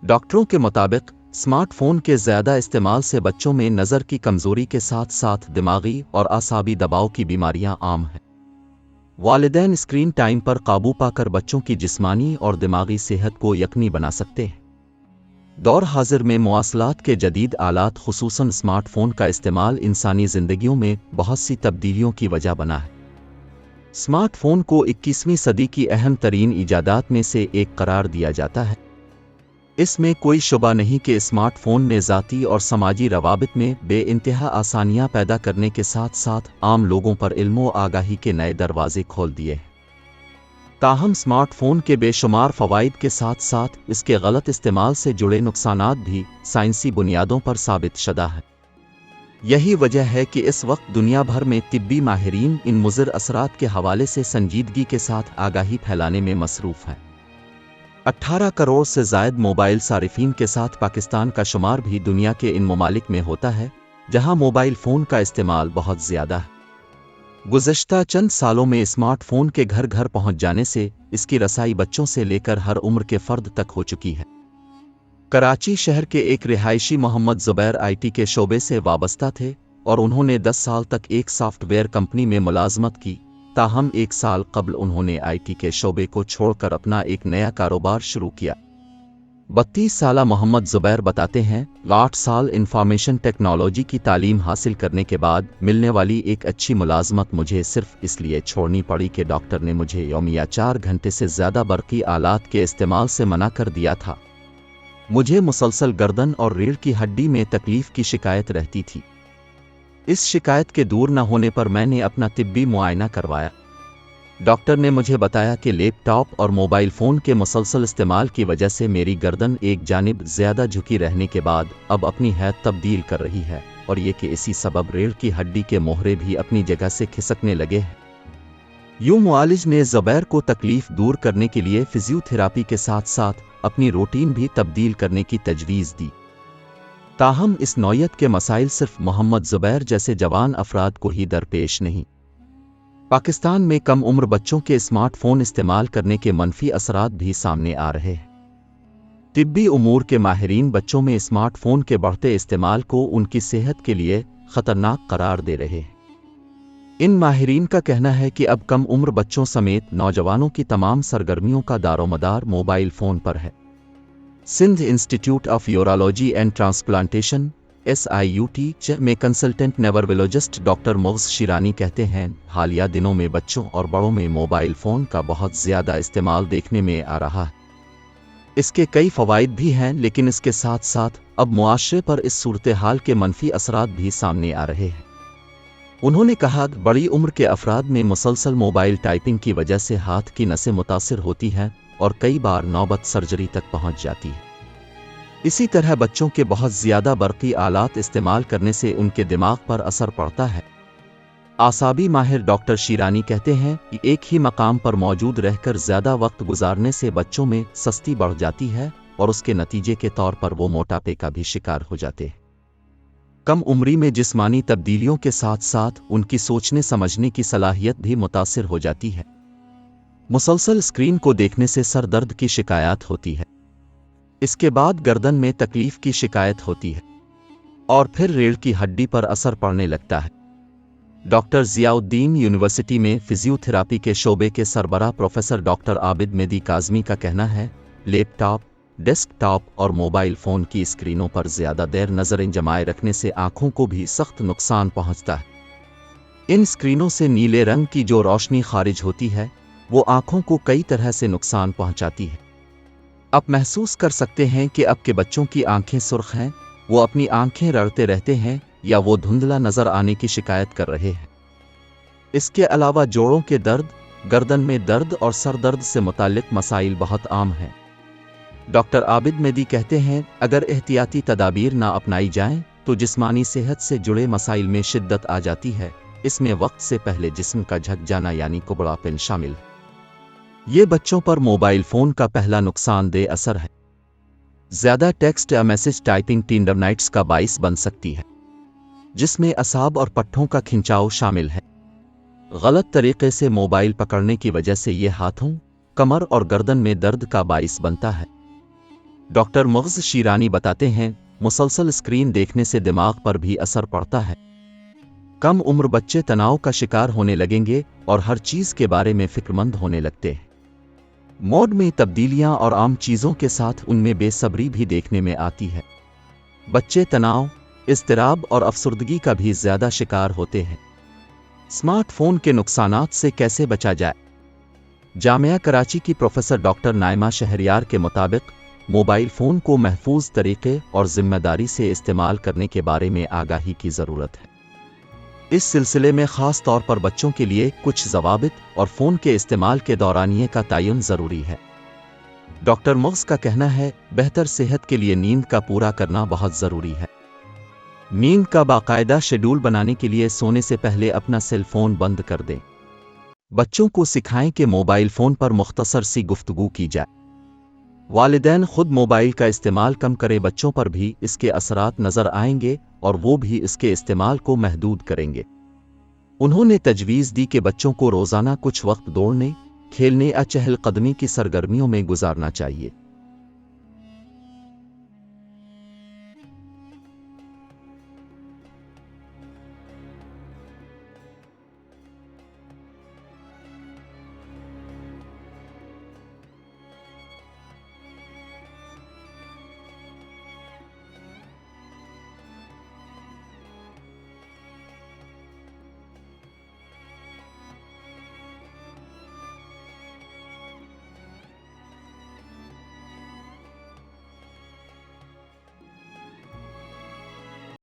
डॉक्टरों के मुताबिक स्मार्टफोन के ज़्यादा इस्तेमाल से बच्चों में नज़र की कमज़ोरी के साथ साथ दिमागी और आसाबी दबाव की बीमारियां आम हैं। वालिदैन स्क्रीन टाइम पर काबू पाकर बच्चों की जिस्मानी और दिमागी सेहत को यकीनी बना सकते हैं। दौर हाजिर में मवासलात के जदीद आलात खुसूसन स्मार्टफोन का इस्तेमाल इंसानी ज़िंदगियों में बहुत सी तब्दीलियों की वजह बना है। स्मार्टफोन को 21वीं सदी की अहम तरीन ईजादात में से एक करार दिया जाता है। इसमें कोई शुबा नहीं कि स्मार्टफोन ने ज़ाती और समाजी रवाबित में बेइंतहा आसानियां पैदा करने के साथ साथ आम लोगों पर इल्म व आगाही के नए दरवाजे खोल दिए हैं। ताहम स्मार्टफोन के बेशुमार फ़वाइद के साथ साथ इसके गलत इस्तेमाल से जुड़े नुकसानात भी साइंसी बुनियादों पर साबित शुदा हैं। यही वजह है कि इस वक्त दुनिया भर में तिब्बी माहिरीन इन मुज़िर असरात के हवाले से संजीदगी के साथ आगाही फैलाने में मसरूफ़ हैं। 18 करोड़ से ज़ायद मोबाइल सारिफीन के साथ पाकिस्तान का शुमार भी दुनिया के इन ममालिक में होता है जहां मोबाइल फ़ोन का इस्तेमाल बहुत ज़्यादा है। गुज़श्ता चंद सालों में स्मार्टफोन के घर घर पहुंच जाने से इसकी रसाई बच्चों से लेकर हर उम्र के फ़र्द तक हो चुकी है। कराची शहर के एक रिहायशी मोहम्मद ज़ुबैर IT के शोबे से वाबस्ता थे और उन्होंने 10 साल तक एक सॉफ्टवेयर कंपनी में मुलाजमत की। ताहम 1 साल कबल उन्होंने IT के शोबे को छोड़कर अपना एक नया कारोबार शुरू किया। 32 साला मोहम्मद ज़ुबैर बताते हैं, 8 साल इंफॉर्मेशन टेक्नोलॉजी की तालीम हासिल करने के बाद मिलने वाली एक अच्छी मुलाजमत मुझे सिर्फ इसलिए छोड़नी पड़ी कि डॉक्टर ने मुझे यौमिया 4 घंटे से ज़्यादा बरक़ी आलात के इस्तेमाल से मना कर दिया था। मुझे मुसलसल गर्दन और रीढ़ की हड्डी में तकलीफ़ की शिकायत रहती थी। इस शिकायत के दूर न होने पर मैंने अपना तिब्बी मुआयना करवाया। डॉक्टर ने मुझे बताया कि लैपटॉप और मोबाइल फ़ोन के मुसलसल इस्तेमाल की वजह से मेरी गर्दन एक जानिब ज़्यादा झुकी रहने के बाद अब अपनी हैत तब्दील कर रही है और ये कि इसी सबब रीढ़ की हड्डी के मोहरे भी अपनी जगह से खिसकने लगे हैं। यूं मुआलिज ने ज़ुबैर को तकलीफ़ दूर करने के लिए फिजियोथेरापी के साथ साथ अपनी रूटीन भी तब्दील करने की तजवीज़ दी। ताहम इस नौयत के मसाइल सिर्फ मोहम्मद ज़ुबैर जैसे जवान अफराद को ही दरपेश नहीं। पाकिस्तान में कम उम्र बच्चों के स्मार्टफोन इस्तेमाल करने के मनफी असरात भी सामने आ रहे हैं। तिब्बी उमूर के माहिरीन बच्चों में स्मार्टफोन के बढ़ते इस्तेमाल को उनकी सेहत के लिए ख़तरनाक करार दे रहे हैं। इन माहिरीन का कहना है कि अब कम उम्र बच्चों समेत नौजवानों की तमाम सरगर्मियों का दारोमदार मोबाइल फ़ोन पर है। Sindh institute of urology and transplantation SIUT में कंसल्टेंट नेवरोलॉजिस्ट डॉक्टर मोग्स शिरानी कहते हैं, हालिया दिनों में बच्चों और बड़ों में मोबाइल फ़ोन का बहुत ज़्यादा इस्तेमाल देखने में आ रहा है। इसके कई फ़वाइद भी हैं, लेकिन इसके साथ साथ अब मुआशरे पर इस सूरत हाल के मनफी असरात भी सामने आ रहे हैं। उन्होंने कहा, बड़ी उम्र के अफराद में मुसलसल मोबाइल टाइपिंग की वजह से हाथ की नसें मुतासिर होती हैं और कई बार नौबत सर्जरी तक पहुंच जाती है। इसी तरह बच्चों के बहुत ज़्यादा बरक़ी आलात इस्तेमाल करने से उनके दिमाग पर असर पड़ता है। आसाबी माहिर डॉक्टर शिरानी कहते हैं कि एक ही मकाम पर मौजूद रहकर ज़्यादा वक्त गुजारने से बच्चों में सुस्ती बढ़ जाती है और उसके नतीजे के तौर पर वो मोटापे का भी शिकार हो जाते हैं। कम उम्री में जिस्मानी तब्दीलियों के साथ साथ उनकी सोचने समझने की सलाहियत भी मुतासिर हो जाती है। मुसलसल स्क्रीन को देखने से सर दर्द की शिकायत होती है। इसके बाद गर्दन में तकलीफ की शिकायत होती है और फिर रीढ़ की हड्डी पर असर पड़ने लगता है। डॉक्टर ज़ियाउद्दीन यूनिवर्सिटी में फिजियोथेरापी के शोबे के सरबराह प्रोफेसर डॉक्टर आबिद मेहदी काज़मी का कहना है, लैपटॉप, डेस्कटॉप और मोबाइल फ़ोन की स्क्रीनों पर ज़्यादा देर नज़रें जमाए रखने से आँखों को भी सख्त नुकसान पहुँचता है। इन स्क्रीनों से नीले रंग की जो रोशनी खारिज होती है वो आँखों को कई तरह से नुकसान पहुँचाती है। आप महसूस कर सकते हैं कि आपके बच्चों की आंखें सुर्ख हैं, वो अपनी आंखें रड़ते रहते हैं या वो धुंधला नज़र आने की शिकायत कर रहे हैं। इसके अलावा जोड़ों के दर्द, गर्दन में दर्द और सर दर्द से मुताल्लिक मसाइल बहुत आम हैं। डॉक्टर आबिद मेहदी कहते हैं, अगर एहतियाती तदाबीर ना अपनाई जाएं तो जिस्मानी सेहत से जुड़े मसाइल में शिद्दत आ जाती है। इसमें वक्त से पहले जिस्म का झक जाना यानी कुबड़ापन शामिल है। ये बच्चों पर मोबाइल फ़ोन का पहला नुकसानदेह असर है। ज़्यादा टेक्स्ट या मैसेज टाइपिंग टेंडरनाइट्स का बाइस बन सकती है, जिसमें असाब और पट्ठों का खिंचाव शामिल है। गलत तरीके से मोबाइल पकड़ने की वजह से ये हाथों, कमर और गर्दन में दर्द का बाइस बनता है। डॉक्टर मग़ज़ शीरानी बताते हैं, मुसलसल स्क्रीन देखने से दिमाग पर भी असर पड़ता है। कम उम्र बच्चे तनाव का शिकार होने लगेंगे और हर चीज़ के बारे में फिक्रमंद होने लगते हैं। मूड में तब्दीलियां और आम चीज़ों के साथ उनमें बेसब्री भी देखने में आती है। बच्चे तनाव, इज़्तिराब और अफसरदगी का भी ज़्यादा शिकार होते हैं। स्मार्टफोन के नुकसानात से कैसे बचा जाए? जामिया कराची की प्रोफेसर डॉक्टर नाइमा शहरयार के मुताबिक मोबाइल फ़ोन को महफूज तरीके और जिम्मेदारी से इस्तेमाल करने के बारे में आगाही की ज़रूरत है। इस सिलसिले में ख़ास तौर पर बच्चों के लिए कुछ ज़वाबित और फ़ोन के इस्तेमाल के दौरानिये का तयन ज़रूरी है। डॉक्टर मग़ज़ का कहना है, बेहतर सेहत के लिए नींद का पूरा करना बहुत ज़रूरी है। नींद का बाकायदा शेड्यूल बनाने के लिए सोने से पहले अपना सेल फ़ोन बंद कर दें। बच्चों को सिखाएं कि मोबाइल फ़ोन पर मुख्तसर सी गुफ्तगू की जाए। वालिदैन खुद मोबाइल का इस्तेमाल कम करें, बच्चों पर भी इसके असरात नज़र आएंगे और वो भी इसके इस्तेमाल को महदूद करेंगे। उन्होंने तजवीज़ दी कि बच्चों को रोज़ाना कुछ वक्त दौड़ने, खेलने या चहलकदमी की सरगर्मियों में गुजारना चाहिए।